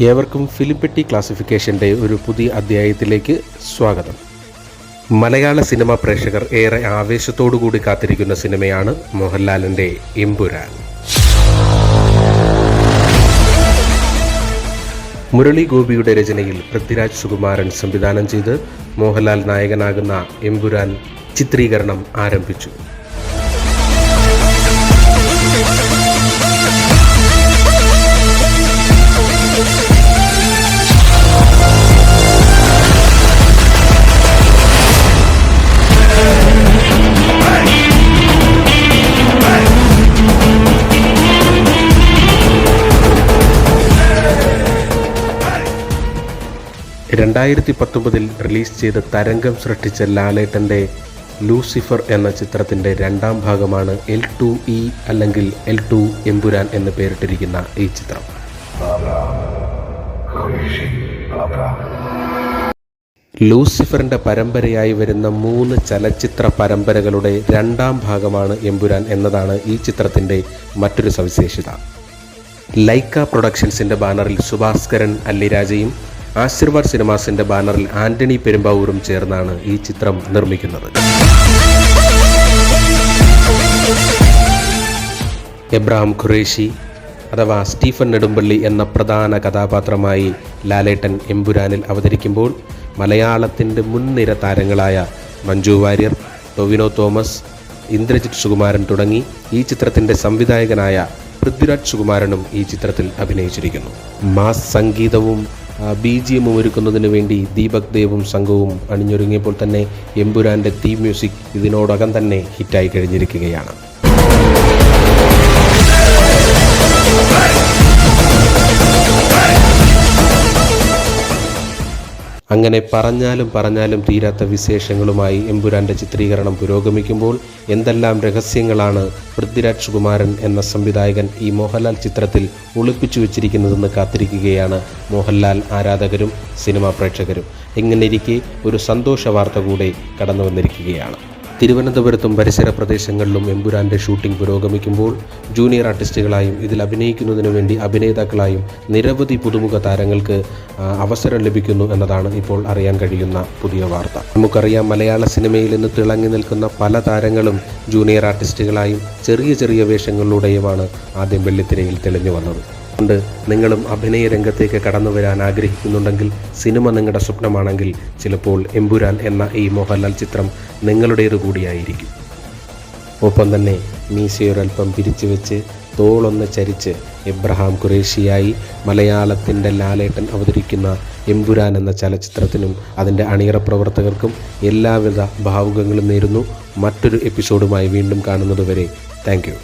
ഏവർക്കും ഫിലിം പെട്ടി ക്ലാസിഫിക്കേഷൻ്റെ ഒരു പുതിയ അധ്യായത്തിലേക്ക് സ്വാഗതം. മലയാള സിനിമാ പ്രേക്ഷകർ ഏറെ ആവേശത്തോടുകൂടി കാത്തിരിക്കുന്ന സിനിമയാണ് മോഹൻലാലിൻ്റെ എമ്പുരാൻ. മുരളി ഗോപിയുടെ രചനയിൽ പൃഥ്വിരാജ് സുകുമാരൻ സംവിധാനം ചെയ്ത് മോഹൻലാൽ നായകനാകുന്ന എമ്പുരാൻ ചിത്രീകരണം ആരംഭിച്ചു. ൽ റിലീസ് ചെയ്ത് തരംഗം സൃഷ്ടിച്ച ലാലേട്ടൻ്റെ ലൂസിഫർ എന്ന ചിത്രത്തിൻ്റെ രണ്ടാം ഭാഗമാണ് L2E അല്ലെങ്കിൽ L2 എമ്പുരാൻ എന്ന് പേരിട്ടിരിക്കുന്ന ഈ ചിത്രം. ലൂസിഫറിൻ്റെ പരമ്പരയായി വരുന്ന 3 ചലച്ചിത്ര പരമ്പരകളുടെ രണ്ടാം ഭാഗമാണ് എമ്പുരാൻ എന്നതാണ് ഈ ചിത്രത്തിൻ്റെ മറ്റൊരു സവിശേഷത. ലൈക്ക പ്രൊഡക്ഷൻസിൻ്റെ ബാനറിൽ സുഭാസ്കരൻ അല്ലിരാജയും ആശീർവാദ് സിനിമാസിൻ്റെ ബാനറിൽ ആൻ്റണി പെരുമ്പാവൂരും ചേർന്നാണ് ഈ ചിത്രം നിർമ്മിക്കുന്നത്. എബ്രഹാം ഖുറേഷി അഥവാ സ്റ്റീഫൻ നെടുമ്പള്ളി എന്ന പ്രധാന കഥാപാത്രമായി ലാലേട്ടൻ എമ്പുരാനിൽ അവതരിക്കുമ്പോൾ മലയാളത്തിൻ്റെ മുൻനിര താരങ്ങളായ മഞ്ജു വാര്യർ, ടൊവിനോ തോമസ്, ഇന്ദ്രജിത് സുകുമാരൻ തുടങ്ങി ഈ ചിത്രത്തിൻ്റെ സംവിധായകനായ പൃഥ്വിരാജ് സുകുമാരനും ഈ ചിത്രത്തിൽ അഭിനയിച്ചിരിക്കുന്നു. മാസ് സംഗീതവും BGM ഒരുക്കുന്നതിന് വേണ്ടി ദീപക് ദേവും സംഘവും അണിഞ്ഞൊരുങ്ങിയപ്പോൾ തന്നെ എമ്പുരാൻ്റെ തീം മ്യൂസിക് ഇതിനോടകം തന്നെ ഹിറ്റായി കഴിഞ്ഞിരിക്കുകയാണ്. അങ്ങനെ പറഞ്ഞാലും തീരാത്ത വിശേഷങ്ങളുമായി എമ്പുരാൻ്റെ ചിത്രീകരണം പുരോഗമിക്കുമ്പോൾ എന്തെല്ലാം രഹസ്യങ്ങളാണ് പൃഥ്വിരാജ് സുകുമാരൻ എന്ന സംവിധായകൻ ഈ മോഹൻലാൽ ചിത്രത്തിൽ ഒളിപ്പിച്ചു വെച്ചിരിക്കുന്നതെന്ന് കാത്തിരിക്കുകയാണ് മോഹൻലാൽ ആരാധകരും സിനിമാ പ്രേക്ഷകരും. എങ്ങനെയിരിക്കെ ഒരു സന്തോഷ വാർത്ത കൂടെ കടന്നു വന്നിരിക്കുകയാണ്. തിരുവനന്തപുരത്തും പരിസര പ്രദേശങ്ങളിലും എമ്പുരാൻ്റെ ഷൂട്ടിംഗ് പുരോഗമിക്കുമ്പോൾ ജൂനിയർ ആർട്ടിസ്റ്റുകളായും ഇതിൽ അഭിനയിക്കുന്നതിനു വേണ്ടി അഭിനേതാക്കളായും നിരവധി പുതുമുഖ താരങ്ങൾക്ക് അവസരം ലഭിക്കുന്നു എന്നതാണ് ഇപ്പോൾ അറിയാൻ കഴിയുന്ന പുതിയ വാർത്ത. നമുക്കറിയാം, മലയാള സിനിമയിൽ നിന്ന് തിളങ്ങി നിൽക്കുന്ന പല താരങ്ങളും ജൂനിയർ ആർട്ടിസ്റ്റുകളായും ചെറിയ വേഷങ്ങളിലൂടെയുമാണ് ആദ്യം വെള്ളിത്തിരയിൽ തെളിഞ്ഞു വന്നത്. അതുകൊണ്ട് നിങ്ങളും അഭിനയ രംഗത്തേക്ക് കടന്നു വരാൻ ആഗ്രഹിക്കുന്നുണ്ടെങ്കിൽ, സിനിമ നിങ്ങളുടെ സ്വപ്നമാണെങ്കിൽ ചിലപ്പോൾ എമ്പുരാൻ എന്ന ഈ മോഹൻലാൽ ചിത്രം നിങ്ങളുടേതു കൂടിയായിരിക്കും. ഒപ്പം തന്നെ മീശയൊരൽപ്പം പിരിച്ചു വെച്ച് തോളൊന്ന് ചരിച്ച് എബ്രഹാം ഖുറേഷിയായി മലയാളത്തിൻ്റെ ലാലേട്ടൻ അവതരിക്കുന്ന എമ്പുരാൻ എന്ന ചലച്ചിത്രത്തിനും അതിൻ്റെ അണിയറ പ്രവർത്തകർക്കും എല്ലാവിധ ഭാവുകങ്ങളും നേരുന്നു. മറ്റൊരു എപ്പിസോഡുമായി വീണ്ടും കാണുന്നതുവരെ താങ്ക് യു.